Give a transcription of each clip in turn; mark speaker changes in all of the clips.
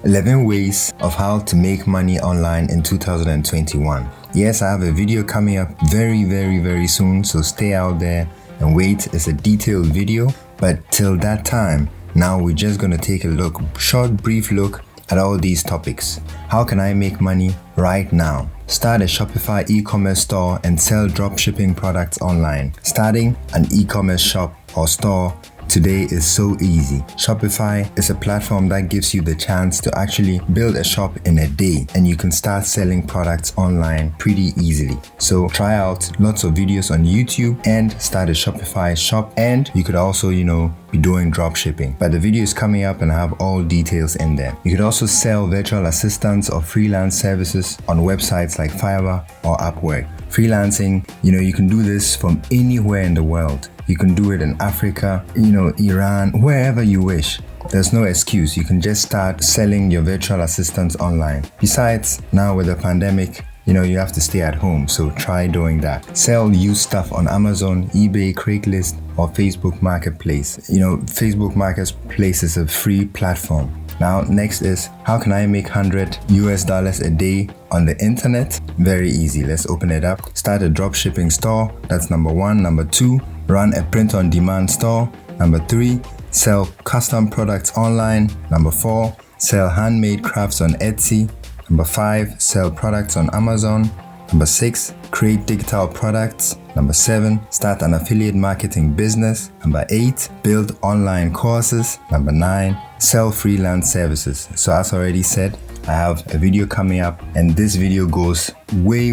Speaker 1: 11 ways of how to make money online in 2021. Yes, I have a video coming up very soon, so stay out there and wait. It's a detailed video, but till that time, now we're just going to take a brief look at all these topics. How can I make money right now? Start a Shopify e-commerce store and sell dropshipping products online. Starting an e-commerce shop or store today is so easy. Shopify is a platform that gives you the chance to actually build a shop in a day, and you can start selling products online pretty easily. So try out lots of videos on YouTube and start a Shopify shop, and you could also, be doing drop shipping. But the video is coming up and I have all details in there. You could also sell virtual assistants or freelance services on websites like Fiverr or Upwork. Freelancing, you can do this from anywhere in the world. You can do it in Africa, Iran, wherever you wish. There's no excuse. You can just start selling your virtual assistants online. Besides, now with the pandemic, you have to stay at home, so try doing that. Sell used stuff on Amazon, eBay, Craigslist, or Facebook Marketplace. Facebook Marketplace is a free platform. Now, next is, how can I make $100 a day on the internet? Very easy. Let's open it up. Start a dropshipping store. That's number 1. Number 2, run a print-on-demand store. Number 3, sell custom products online. Number 4, sell handmade crafts on Etsy. Number 5, sell products on Amazon. Number 6, create digital products. Number 7, start an affiliate marketing business. Number 8, build online courses. Number 9, sell freelance services. So as already said, I have a video coming up, and this video goes way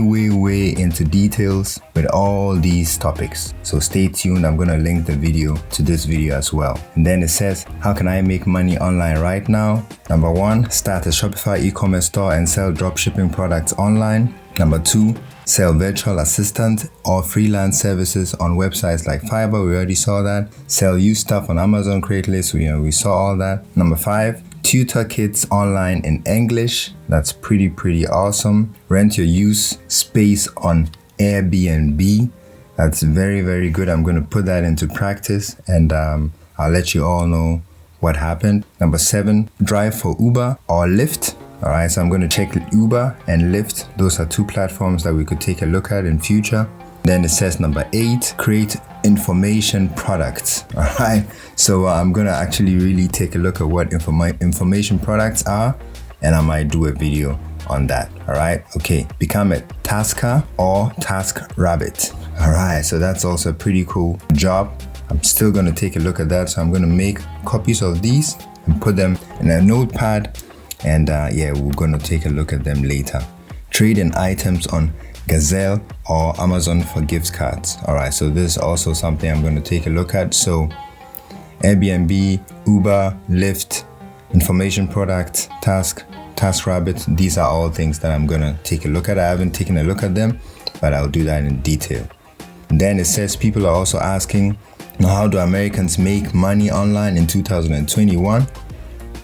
Speaker 1: into details with all these topics. So stay tuned. I'm going to link the video to this video as well. And then it says, how can I make money online right now? Number 1, start a Shopify e-commerce store and sell dropshipping products online. Number 2, sell virtual assistant or freelance services on websites like Fiverr. We already saw that. Sell used stuff on Amazon, Craigslist. We saw all that. Number 5, tutor kids online in English. That's pretty awesome. Rent your use space on Airbnb. That's very good. I'm going to put that into practice, and I'll let you all know what happened. Number 7, drive for Uber or Lyft. All right, so I'm going to check Uber and Lyft. Those are 2 platforms that we could take a look at in future. Then it says number 8, create information products. All right, so I'm going to actually really take a look at what information products are, and I might do a video on that. All right, okay, become a tasker or task rabbit. All right, so that's also a pretty cool job. I'm still going to take a look at that. So I'm going to make copies of these and put them in a notepad. And we're going to take a look at them later. Trade in items on Gazelle or Amazon for gift cards. All right, so this is also something I'm going to take a look at. So Airbnb, Uber, Lyft, information product, TaskRabbit. These are all things that I'm going to take a look at. I haven't taken a look at them, but I'll do that in detail. And then it says people are also asking, how do Americans make money online in 2021?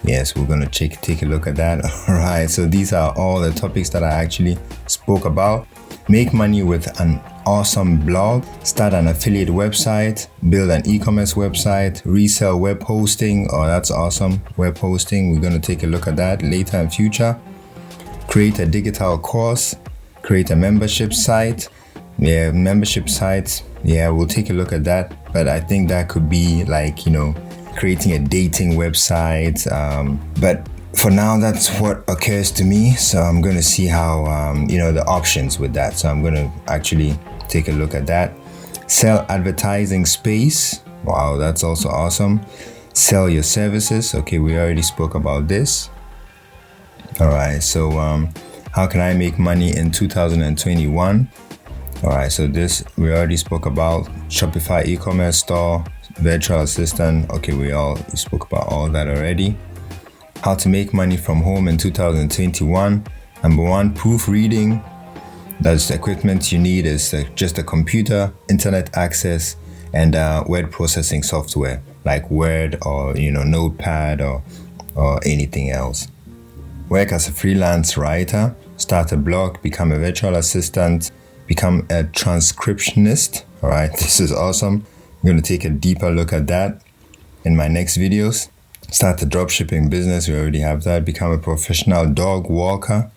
Speaker 1: Yes, we're going to take a look at that. All right, so these are all the topics that I actually spoke about. Make money with an awesome blog, start an affiliate website, build an e-commerce website, resell web hosting. Oh, that's awesome. Web hosting, we're going to take a look at that later in future. Create a digital course, create a membership site. Yeah, membership sites. Yeah, we'll take a look at that. But I think that could be like, creating a dating website, but for now that's what occurs to me. So I'm going to see how the options with that. So I'm going to actually take a look at that. Sell advertising space. Wow, that's also awesome. Sell your services. Okay, we already spoke about this. All right, so how can I make money in 2021? All right, so this we already spoke about. Shopify e-commerce store, virtual assistant. Okay, we spoke about all that already. How to make money from home in 2021. Number 1, proofreading. That's the equipment you need is just a computer, internet access, and word processing software like Word or Notepad or anything else. Work as a freelance writer. Start a blog. Become a virtual assistant. Become a transcriptionist. All right, this is awesome. I'm going to take a deeper look at that in my next videos. Start a dropshipping business. We already have that. Become a professional dog walker.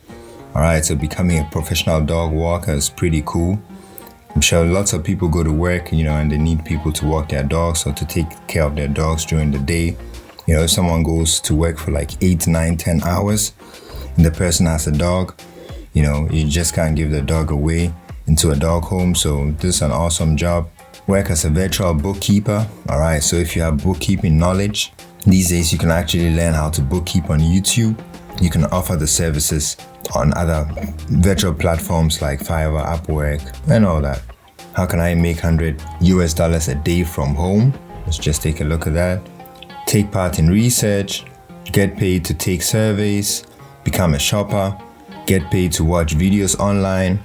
Speaker 1: All right, so becoming a professional dog walker is pretty cool. I'm sure lots of people go to work, and they need people to walk their dogs or to take care of their dogs during the day. If someone goes to work for like 8, 9, 10 hours and the person has a dog, you just can't give the dog away into a dog home. So this is an awesome job. Work as a virtual bookkeeper. All right, so if you have bookkeeping knowledge, these days you can actually learn how to bookkeep on YouTube. You can offer the services on other virtual platforms like Fiverr, Upwork, and all that. How can I make $100 a day from home? Let's just take a look at that. Take part in research, get paid to take surveys, become a shopper, get paid to watch videos online,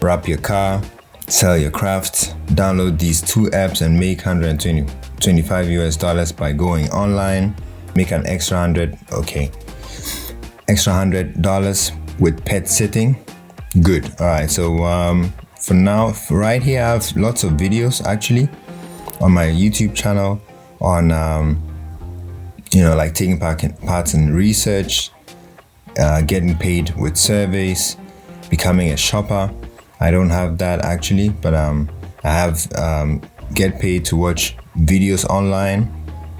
Speaker 1: wrap your car, sell your crafts, download these 2 apps and make $125 by going online, make an extra $100 with pet sitting. Good. All right, so for now, right here I have lots of videos actually on my YouTube channel on like taking parts in research, getting paid with surveys, becoming a shopper. I don't have that actually, but I have get paid to watch videos online.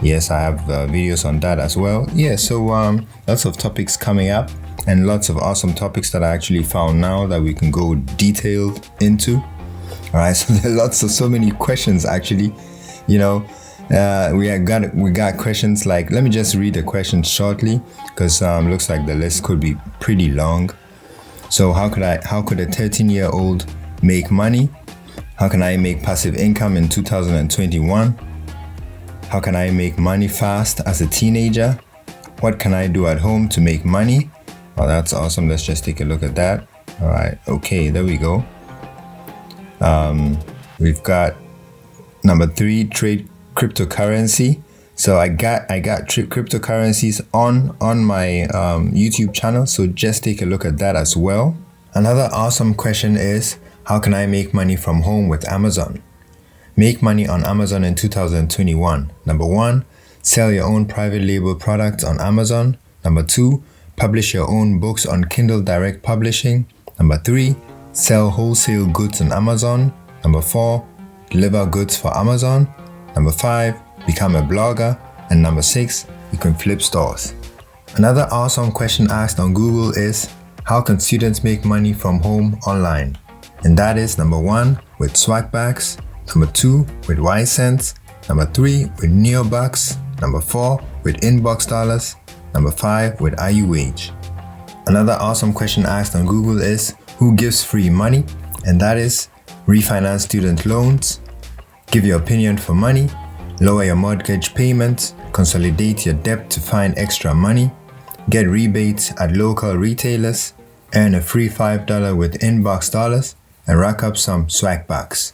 Speaker 1: Yes, I have videos on that as well. Yeah, so lots of topics coming up and lots of awesome topics that I actually found now that we can go detailed into. All right, so there are so many questions actually. We got questions like, let me just read the questions shortly because looks like the list could be pretty long. So how could a 13-year-old make money? How can I make passive income in 2021? How can I make money fast as a teenager? What can I do at home to make money? Oh, that's awesome. Let's just take a look at that. All right. Okay, there we go. We've got number 3, trade cryptocurrency. So I got cryptocurrencies on my YouTube channel. So just take a look at that as well. Another awesome question is, how can I make money from home with Amazon? Make money on Amazon in 2021. Number 1, sell your own private label products on Amazon. Number 2, publish your own books on Kindle Direct Publishing. Number 3, sell wholesale goods on Amazon. Number 4, deliver goods for Amazon. Number 5, become a blogger. And number 6, you can flip stores. Another awesome question asked on Google is, how can students make money from home online? And that is number 1, with Swagbucks. Number 2, with YCents. Number 3, with Neobucks. Number 4, with Inbox Dollars. Number 5, with IUH. Another awesome question asked on Google is, who gives free money? And that is refinance student loans, give your opinion for money, lower your mortgage payments, consolidate your debt to find extra money, get rebates at local retailers, earn a free $5 with Inbox Dollars, and rack up some Swagbucks.